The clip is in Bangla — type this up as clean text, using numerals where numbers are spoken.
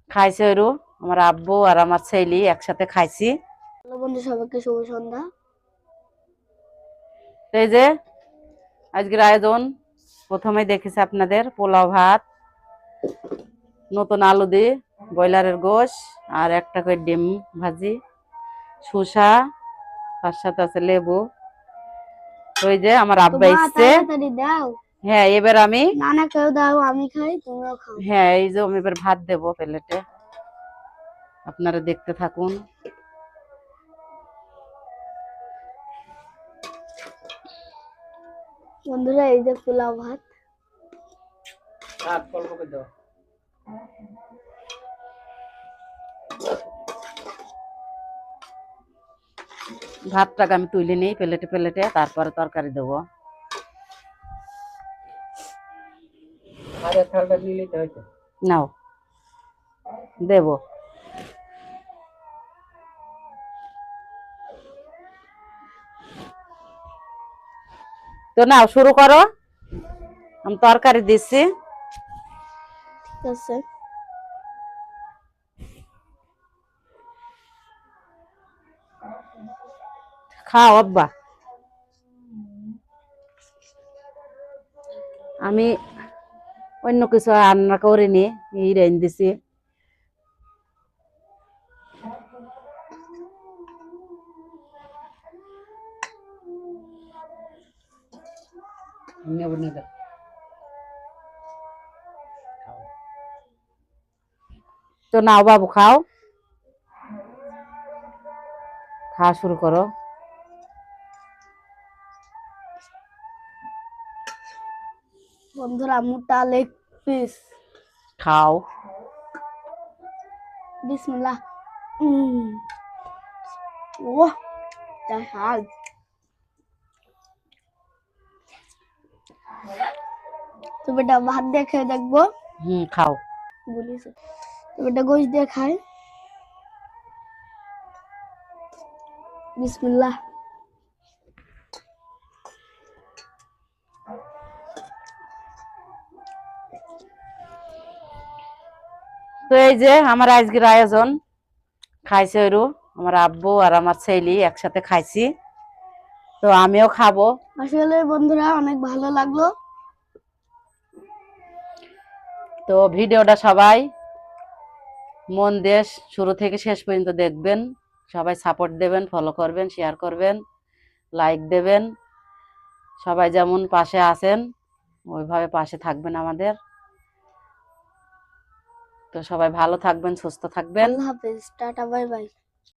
খাইছে ওরু আমার আব্বু আর আমার ছেলে একসাথে খাইছি। হ্যালো বন্ধু, সবাইকে শুভ সন্ধ্যা। তো এই যে আজকের আয়োজন প্রথমে দেখেছি আপনাদের পোলাও ভাত, নতুন আলু দিয়ে ব্রয়লারের গোশ আর একটা করে ডিম ভাজি, শসা, তার সাথে আছে লেবু। তো এই যে আমার তো আব্বা মা এসছে। তাড়াতাড়ি দাও। হ্যাঁ এবার আমি না কেউ দাও, আমি খাই, তোমরাও খাও। হ্যাঁ এই যে আমি এবার ভাত দেবো প্লেটে, আপনারা দেখতে থাকুন। বন্ধুরা, এই যে পোলাও ভাত। ভাতটাকে আমি তুলে নিই প্লেটে প্লেটে, তারপরে তরকারি দেবো। নাও দেবো। তো নাও শুরু করো, আমি তরকারি দিচ্ছি। ঠিক আছে। খাও আব্বা। আমি অন্য কিছু রান্না করিনি, এই রেন দিছি। তো নাও বাবু খাও, খাওয়া শুরু করো। বন্ধুরা, মোটা লেগ পিস। খাও। বিসমিল্লাহ। ও যা স্বাদ। তো বেটা ভাত দিয়ে খেয়ে দেখবো। খাও। বলিস তো বেটা গোশ দিয়ে খাই। বিসমিল্লাহ। তো এই যে আমার আজকের আয়োজন, খাইছে ওরু আমার আব্বু আর আমার ছেলে একসাথে খাইছি। তো আমিও খাবো। আসলে বন্ধুরা অনেক ভালো লাগলো। তো ভিডিওটা সবাই মন দিয়ে শুরু থেকে শেষ পর্যন্ত দেখবেন, সবাই সাপোর্ট দেবেন, ফলো করবেন, শেয়ার করবেন, লাইক দেবেন। সবাই যেমন পাশে আছেন ওইভাবে পাশে থাকবেন আমাদের। তো সবাই ভালো থাকবেন, সুস্থ থাকবেন। আল্লাহ হাফেজ, টাটা, বাই বাই।